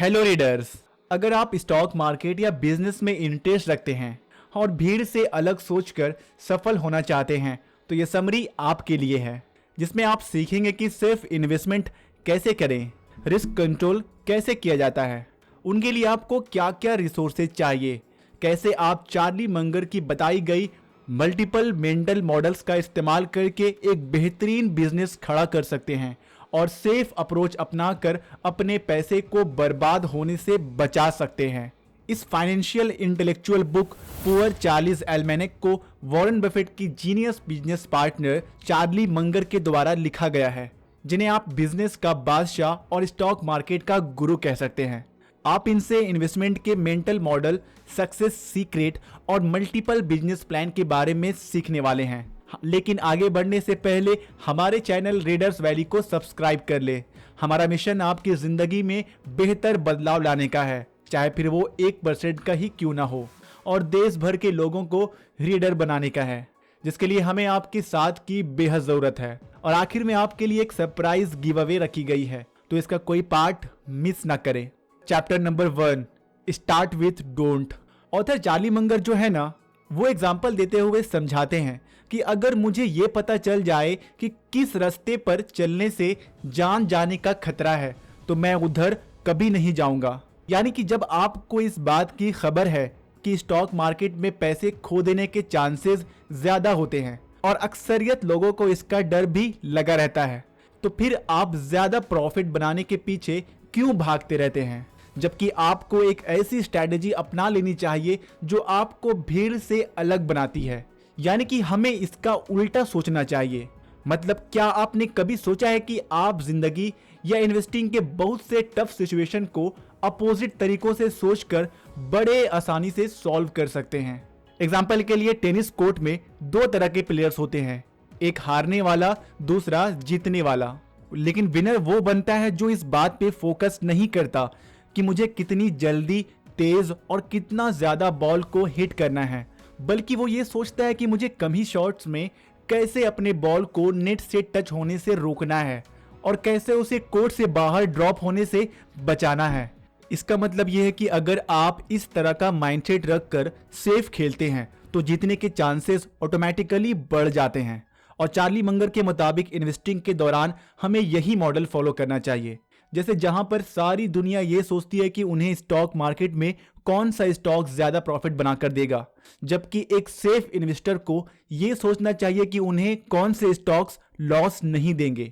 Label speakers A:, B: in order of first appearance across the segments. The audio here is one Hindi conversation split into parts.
A: हेलो रीडर्स, अगर आप स्टॉक मार्केट या बिजनेस में इंटरेस्ट रखते हैं और भीड़ से अलग सोचकर सफल होना चाहते हैं तो ये समरी आपके लिए है, जिसमें आप सीखेंगे कि सिर्फ इन्वेस्टमेंट कैसे करें, रिस्क कंट्रोल कैसे किया जाता है, उनके लिए आपको क्या क्या रिसोर्सेज चाहिए, कैसे आप चार्ली मंगर की बताई गई मल्टीपल मेंटल मॉडल्स का इस्तेमाल करके एक बेहतरीन बिजनेस खड़ा कर सकते हैं और सेफ अप्रोच अपनाकर अपने पैसे को बर्बाद होने से बचा सकते हैं। इस financial intellectual book poor Charlie's almanack को वॉरेन बफेट की genius business partner Charlie Munger के द्वारा लिखा गया है, जिन्हें आप बिजनेस का बादशाह और स्टॉक मार्केट का गुरु कह सकते हैं। आप इनसे इन्वेस्टमेंट के मेंटल मॉडल, सक्सेस सीक्रेट और मल्टीपल बिजनेस प्लान के बारे में सीखने वाले हैं। लेकिन आगे बढ़ने से पहले हमारे चैनल रीडर्स वैली को सब्सक्राइब कर ले। हमारा मिशन आपकी जिंदगी में बेहतर बदलाव लाने का है, चाहे फिर वो 1% का ही क्यों ना हो, और देश भर के लोगों को रीडर बनाने का है, जिसके लिए हमें आपके साथ की बेहद जरूरत है। और आखिर में आपके लिए एक सरप्राइज गिव अवे रखी गई है, तो इसका कोई पार्ट मिस ना करें। Chapter number 1, start with don't. Author Charlie मंगर जो है ना, वो एग्जाम्पल देते हुए समझाते हैं कि अगर मुझे ये पता चल जाए कि किस रास्ते पर चलने से जान जाने का खतरा है तो मैं उधर कभी नहीं जाऊंगा। यानी कि जब आपको इस बात की खबर है कि स्टॉक मार्केट में पैसे खो देने के चांसेस ज्यादा होते हैं और अक्सरियत लोगों को इसका डर भी लगा रहता है, तो फिर आप ज्यादा प्रॉफिट बनाने के पीछे क्यों भागते रहते हैं, जबकि आपको एक ऐसी स्ट्रैटेजी अपना लेनी चाहिए जो आपको भीड़ से अलग बनाती है। यानी कि हमें इसका उल्टा सोचना चाहिए। मतलब क्या आपने कभी सोचा है कि आप जिंदगी या इन्वेस्टिंग के बहुत से टफ सिचुएशन को अपोजिट तरीकों से सोचकर बड़े आसानी से सॉल्व कर सकते हैं। एग्जाम्पल के लिए टेनिस कोर्ट में 2 तरह के प्लेयर्स होते हैं, एक हारने वाला, दूसरा जीतने वाला। लेकिन विनर वो बनता है जो इस बात पे फोकस नहीं करता कि मुझे कितनी जल्दी, तेज और कितना ज्यादा बॉल को हिट करना है, बल्कि वो ये सोचता है कि मुझे कम ही शॉट्स में कैसे अपने बॉल को नेट से टच होने से रोकना है और कैसे उसे कोर्ट से बाहर ड्रॉप होने से बचाना है। इसका मतलब यह है कि अगर आप इस तरह का माइंडसेट रखकर सेफ खेलते हैं तो जीतने के चांसेस ऑटोमेटिकली बढ़ जाते हैं। और चार्ली मंगर के मुताबिक इन्वेस्टिंग के दौरान हमें यही मॉडल फॉलो करना चाहिए। जैसे जहां पर सारी दुनिया ये सोचती है कि उन्हें स्टॉक मार्केट में कौन सा स्टॉक ज्यादा प्रॉफिट बनाकर देगा, जबकि एक सेफ इन्वेस्टर को ये सोचना चाहिए कि उन्हें कौन से स्टॉक्स लॉस नहीं देंगे,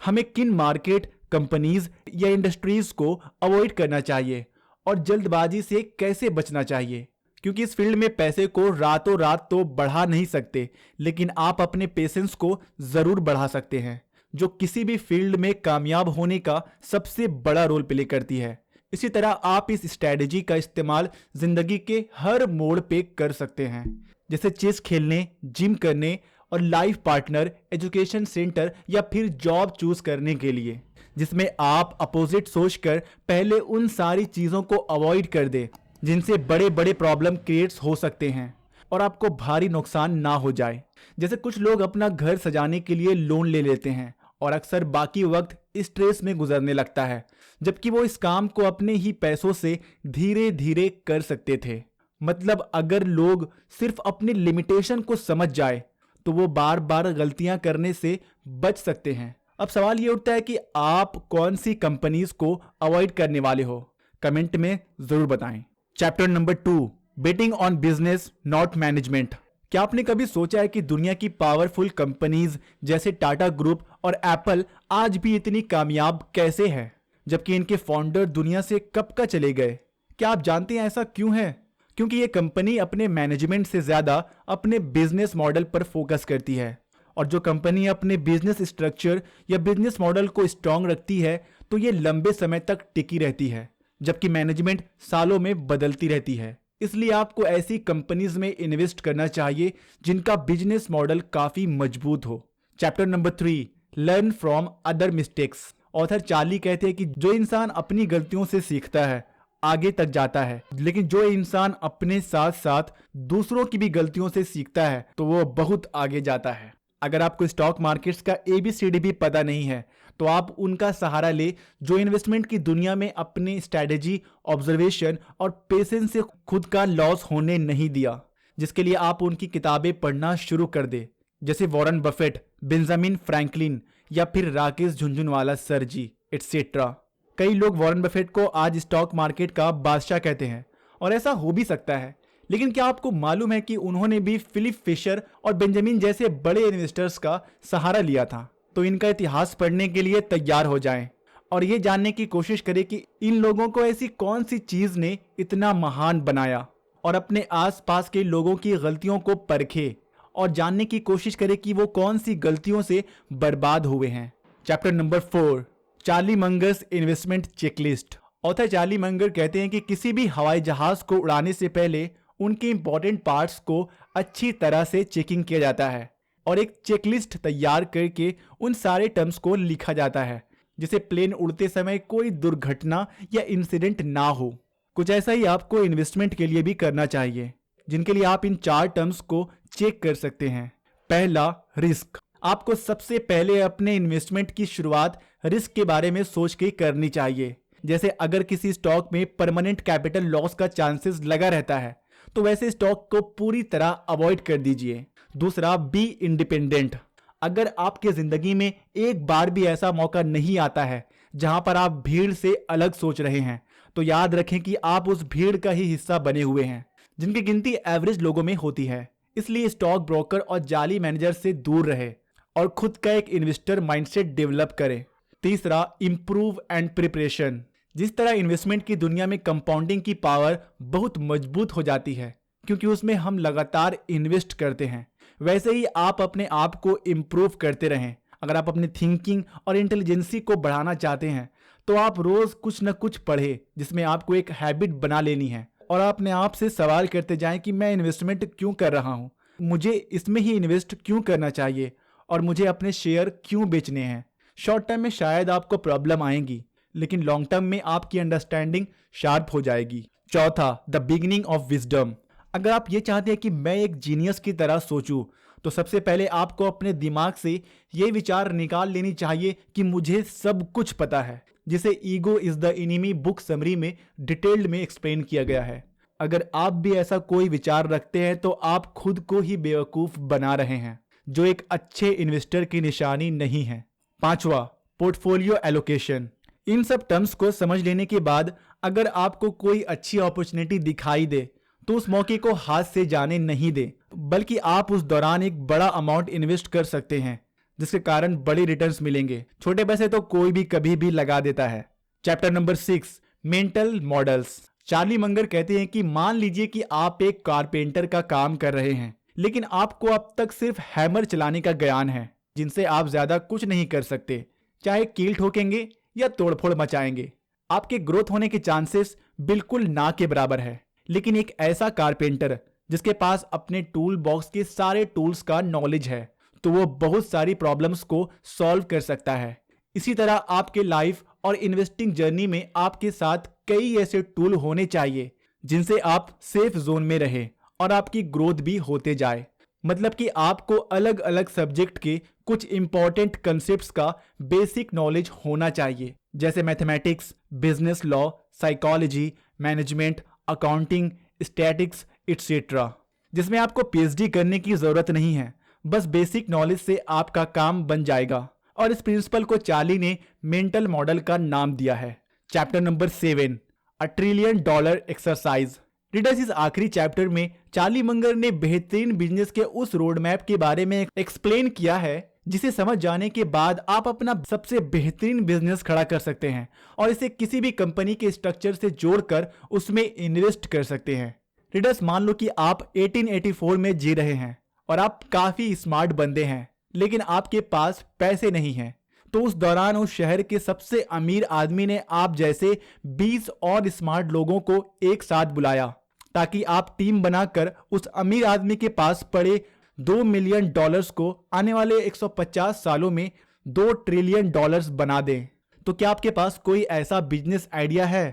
A: हमें किन मार्केट, कंपनीज या इंडस्ट्रीज को अवॉइड करना चाहिए और जल्दबाजी से कैसे बचना चाहिए। क्योंकि इस फील्ड में पैसे को रातों रात तो बढ़ा नहीं सकते, लेकिन आप अपने पेशेंस को जरूर बढ़ा सकते हैं, जो किसी भी फील्ड में कामयाब होने का सबसे बड़ा रोल प्ले करती है। इसी तरह आप इस स्ट्रैटेजी का इस्तेमाल जिंदगी के हर मोड़ पे कर सकते हैं, जैसे चेस खेलने, जिम करने और लाइफ पार्टनर, एजुकेशन सेंटर या फिर जॉब चूज करने के लिए, जिसमें आप अपोजिट सोचकर पहले उन सारी चीजों को अवॉइड कर दे जिनसे बड़े बड़े प्रॉब्लम क्रिएट्स हो सकते हैं और आपको भारी नुकसान ना हो जाए। जैसे कुछ लोग अपना घर सजाने के लिए लोन ले लेते हैं और अक्सर बाकी वक्त स्ट्रेस में गुजरने लगता है, जबकि वो इस काम को अपने ही पैसों से धीरे धीरे कर सकते थे। मतलब अगर लोग सिर्फ अपनी लिमिटेशन को समझ जाए तो वो बार बार गलतियां करने से बच सकते हैं। अब सवाल ये उठता है कि आप कौन सी कंपनीज को अवॉइड करने वाले हो, कमेंट में जरूर बताएं। Chapter number 2, betting on business not management. क्या आपने कभी सोचा है कि दुनिया की पावरफुल कंपनीज जैसे टाटा ग्रुप और एप्पल आज भी इतनी कामयाब कैसे हैं, जबकि इनके फाउंडर दुनिया से कब का चले गए? क्या आप जानते हैं ऐसा क्यों है? क्योंकि ये कंपनी अपने मैनेजमेंट से ज्यादा अपने बिजनेस मॉडल पर फोकस करती है, और जो कंपनी अपने बिजनेस स्ट्रक्चर या बिजनेस मॉडल को स्ट्रांग रखती है तो ये लंबे समय तक टिकी रहती है, जबकि मैनेजमेंट सालों में बदलती रहती है। इसलिए आपको ऐसी कंपनीज में इन्वेस्ट करना चाहिए जिनका बिजनेस मॉडल काफी मजबूत हो। Chapter number 3, learn from other mistakes. Author Charlie कहते हैं कि जो इंसान अपनी गलतियों से सीखता है आगे तक जाता है, लेकिन जो इंसान अपने साथ साथ दूसरों की भी गलतियों से सीखता है तो वो बहुत आगे जाता है। अगर आपको स्टॉक मार्केट्स का ABCD भी पता नहीं है तो आप उनका सहारा ले जो इन्वेस्टमेंट की दुनिया में अपने स्ट्रैटेजी, ऑब्जर्वेशन और पेशेंस से खुद का लॉस होने नहीं दिया, जिसके लिए आप उनकी किताबें पढ़ना शुरू कर दे, जैसे वॉरेन बफेट, बेंजामिन फ्रैंकलिन या फिर राकेश झुनझुनवाला सर जी एटसेट्रा। कई लोग वॉरेन बफेट को आज स्टॉक मार्केट का बादशाह कहते हैं और ऐसा हो भी सकता है, लेकिन क्या आपको मालूम है कि उन्होंने भी फिलिप फिशर और बेंजामिन जैसे बड़े इन्वेस्टर्स का सहारा लिया था। तो इनका इतिहास पढ़ने के लिए तैयार हो जाएं और ये जानने की कोशिश करें कि इन लोगों को ऐसी कौन सी चीज ने इतना महान बनाया, और अपने आसपास के लोगों की गलतियों को परखे और जानने की कोशिश करें कि वो कौन सी गलतियों से बर्बाद हुए हैं। Chapter number 4, Charlie Munger's investment checklist. Author Charlie Munger कहते हैं कि किसी भी हवाई जहाज को उड़ाने से पहले उनके इंपॉर्टेंट पार्ट्स को अच्छी तरह से चेकिंग किया जाता है और एक चेकलिस्ट तैयार करके उन सारे टर्म्स को लिखा जाता है, जिसे प्लेन उड़ते समय कोई दुर्घटना या इंसिडेंट ना हो। कुछ ऐसा ही आपको इन्वेस्टमेंट के लिए भी करना चाहिए, जिनके लिए आप इन 4 टर्म्स को चेक कर सकते हैं। पहला, रिस्क। आपको सबसे पहले अपने इन्वेस्टमेंट की शुरुआत रिस्क के बारे में सोच के करनी चाहिए। जैसे अगर किसी स्टॉक में परमानेंट कैपिटल लॉस का चांसेस लगा रहता है तो वैसे स्टॉक को पूरी तरह अवॉइड कर दीजिए। दूसरा, बी इंडिपेंडेंट। अगर आपके जिंदगी में एक बार भी ऐसा मौका नहीं आता है जहां पर आप भीड़ से अलग सोच रहे हैं, तो याद रखें कि आप उस भीड़ का ही हिस्सा बने हुए हैं, जिनकी गिनती एवरेज लोगों में होती है। इसलिए स्टॉक ब्रोकर और जाली मैनेजर से दूर रहे और खुद का एक इन्वेस्टर माइंडसेट डेवलप करें। तीसरा, इंप्रूव एंड प्रिपरेशन। जिस तरह इन्वेस्टमेंट की दुनिया में कंपाउंडिंग की पावर बहुत मजबूत हो जाती है क्योंकि उसमें हम लगातार इन्वेस्ट करते हैं, वैसे ही आप अपने आप को इम्प्रूव करते रहें। अगर आप अपनी थिंकिंग और इंटेलिजेंसी को बढ़ाना चाहते हैं तो आप रोज कुछ न कुछ पढ़ें, जिसमें आपको एक हैबिट बना लेनी है और अपने आप से सवाल करते जाएं कि मैं इन्वेस्टमेंट क्यों कर रहा हूं, मुझे इसमें ही इन्वेस्ट क्यों करना चाहिए और मुझे अपने शेयर क्यों बेचने हैं। शॉर्ट टर्म में शायद आपको प्रॉब्लम आएंगी, लेकिन लॉन्ग टर्म में आपकी अंडरस्टैंडिंग शार्प हो जाएगी। चौथा, द बिगिनिंग ऑफ विजडम। अगर आप ये चाहते हैं कि मैं एक जीनियस की तरह सोचूं, तो सबसे पहले आपको अपने दिमाग से ये विचार निकाल लेनी चाहिए कि मुझे सब कुछ पता है, जिसे ego is the enemy book summary में डिटेल्ड में एक्सप्लेन किया गया है। अगर आप भी ऐसा कोई विचार रखते हैं तो आप खुद को ही बेवकूफ बना रहे हैं, जो एक अच्छे इन्वेस्टर की निशानी नहीं है। पांचवा, पोर्टफोलियो एलोकेशन। इन सब टर्म्स को समझ लेने के बाद अगर आपको कोई अच्छी अपॉर्चुनिटी दिखाई दे तो उस मौके को हाथ से जाने नहीं दें, बल्कि आप उस दौरान एक बड़ा अमाउंट इन्वेस्ट कर सकते हैं, जिसके कारण बड़े रिटर्न्स मिलेंगे। छोटे पैसे तो कोई भी कभी भी लगा देता है। Chapter number 6, mental models. Charlie Munger कहते हैं कि मान लीजिए कि आप एक कारपेंटर का काम कर रहे हैं, लेकिन आपको अब तक सिर्फ हैमर चलाने का ज्ञान है, जिनसे आप ज्यादा कुछ नहीं कर सकते, चाहे कील ठोकेंगे या तोड़फोड़ मचाएंगे। आपके ग्रोथ होने के चांसेस बिल्कुल ना के बराबर है। लेकिन एक ऐसा कारपेंटर जिसके पास अपने टूल बॉक्स के सारे टूल्स का नॉलेज है, तो वो बहुत सारी प्रॉब्लम्स को सॉल्व कर सकता है। इसी तरह आपके लाइफ और इन्वेस्टिंग जर्नी में आपके साथ कई ऐसे टूल होने चाहिए जिनसे आप सेफ जोन में रहे और आपकी ग्रोथ भी होते जाए। मतलब कि आपको अलग अलग सब्जेक्ट के कुछ इंपॉर्टेंट कंसेप्ट्स का बेसिक नॉलेज होना चाहिए, जैसे mathematics, business law, psychology, management, accounting, statics etcetera, जिसमें आपको पीएचडी करने की जरूरत नहीं है, बस बेसिक नॉलेज से आपका काम बन जाएगा। और इस प्रिंसिपल को चार्ली ने मेंटल मॉडल का नाम दिया है। Chapter number 7, a trillion dollar exercise. Readers, इस आखिरी चैप्टर में चार्ली मंगर ने बेहतरीन बिजनेस के उस रोड मैप के बारे में एक्सप्लेन किया है जिसे समझ जाने के बाद आप अपना सबसे बेहतरीन बिजनेस खड़ा कर सकते हैं और इसे किसी भी कंपनी के स्ट्रक्चर से जोड़कर उसमें इन्वेस्ट कर सकते हैं। रीडर्स, मान लो कि आप 1884 में जी रहे हैं और आप काफी स्मार्ट बंदे हैं, लेकिन आपके पास पैसे नहीं हैं। तो उस दौरान उस शहर के सबसे अमीर आदमी ने आप जैसे 20 और स्मार्ट लोगों को एक साथ बुलाया ताकि आप टीम बनाकर उस अमीर आदमी के पास पड़े $2 मिलियन को आने वाले 150 सालों में $2 ट्रिलियन बना दें। तो क्या आपके पास कोई ऐसा बिजनेस आइडिया है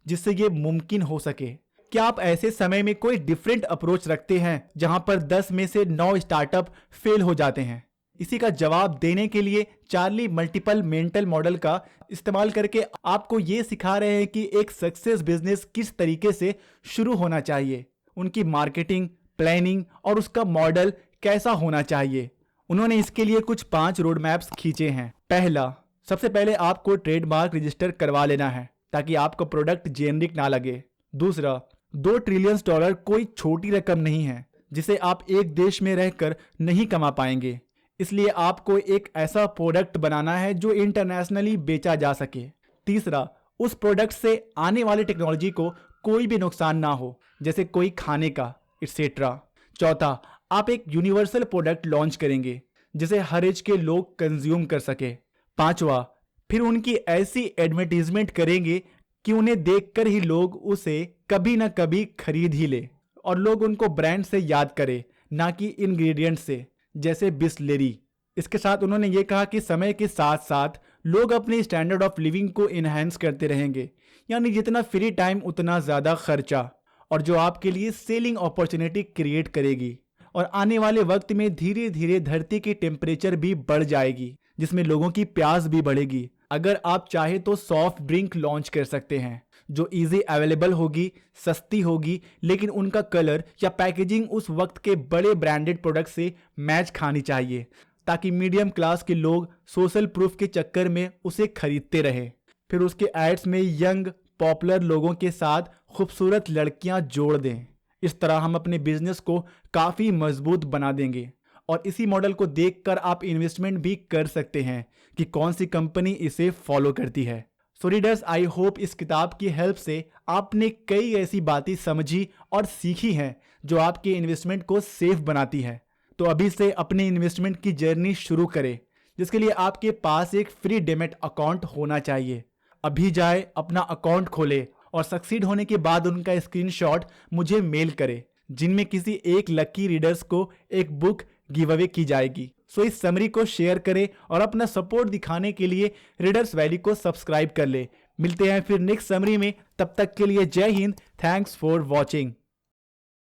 A: जिससे ये मुमकिन हो सके? क्या आप ऐसे समय में कोई डिफरेंट अप्रोच रखते हैं जहां पर 10 में से 9 स्टार्टअप फेल हो जाते हैं? इसी का जवाब देने के लिए चार्ली मल्टीपल मेंटल मॉडल का इस्तेमाल करके आपको ये सिखा रहे हैं कि एक सक्सेस बिजनेस किस तरीके से शुरू होना चाहिए, उनकी मार्केटिंग, प्लानिंग और उसका मॉडल कैसा होना चाहिए। उन्होंने इसके लिए कुछ 5 रोड मैप्स खींचे हैं। पहला, सबसे पहले आपको ट्रेडमार्क रजिस्टर करवा लेना है ताकि आपका प्रोडक्ट जेनरिक ना लगे। दूसरा, $2 ट्रिलियन कोई छोटी रकम नहीं है जिसे आप एक देश में रहकर नहीं कमा पाएंगे, इसलिए आपको एक ऐसा प्रोडक्ट बनाना है जो इंटरनेशनली बेचा जा सके। तीसरा, उस प्रोडक्ट से आने वाली टेक्नोलॉजी को कोई भी नुकसान ना हो, जैसे कोई खाने का एक्सेट्रा। चौथा, आप एक यूनिवर्सल प्रोडक्ट लॉन्च करेंगे जिसे हर एज के लोग कंज्यूम कर सके। पांचवा, फिर उनकी ऐसी एडवर्टीजमेंट करेंगे कि उन्हें देखकर ही लोग उसे कभी ना कभी खरीद ही ले और लोग उनको ब्रांड से याद करें, ना कि इंग्रेडिएंट से, जैसे बिस्लेरी। इसके साथ उन्होंने ये कहा कि समय के साथ साथ लोग अपने स्टैंडर्ड ऑफ लिविंग को इन्हांस करते रहेंगे, यानी जितना फ्री टाइम उतना ज़्यादा खर्चा, और जो आपके लिए सेलिंग अपॉर्चुनिटी क्रिएट करेगी। और आने वाले वक्त में धीरे धीरे धरती की टेम्परेचर भी बढ़ जाएगी, जिसमें लोगों की प्यास भी बढ़ेगी। अगर आप चाहे तो सॉफ्ट ड्रिंक लॉन्च कर सकते हैं जो इजी अवेलेबल होगी, सस्ती होगी, लेकिन उनका कलर या पैकेजिंग उस वक्त के बड़े ब्रांडेड प्रोडक्ट से मैच खानी चाहिए ताकि मीडियम क्लास के लोग सोशल प्रूफ के चक्कर में उसे खरीदते रहे। फिर उसके एड्स में यंग पॉपुलर लोगों के साथ खूबसूरत लड़कियां जोड़ दें। इस तरह हम अपने बिजनेस को काफ़ी मजबूत बना देंगे। और इसी मॉडल को देखकर आप इन्वेस्टमेंट भी कर सकते हैं कि कौन सी कंपनी इसे फॉलो करती है। सो रीडर्स, आई होप इस किताब की हेल्प से आपने कई ऐसी बातें समझी और सीखी हैं जो आपके इन्वेस्टमेंट को सेफ बनाती है। तो अभी से अपने इन्वेस्टमेंट की जर्नी शुरू करें, जिसके लिए आपके पास एक फ्री डेमेट अकाउंट होना चाहिए। अभी जाए, अपना अकाउंट खोले और सक्सीड होने के बाद उनका स्क्रीनशॉट मुझे मेल करें, जिनमें किसी एक लकी रीडर्स को एक बुक गिव अवे की जाएगी। सो इस समरी को शेयर करें और अपना सपोर्ट दिखाने के लिए रीडर्स वैली को सब्सक्राइब कर ले। मिलते हैं फिर नेक्स्ट समरी में, तब तक के लिए जय हिंद। Thanks for watching.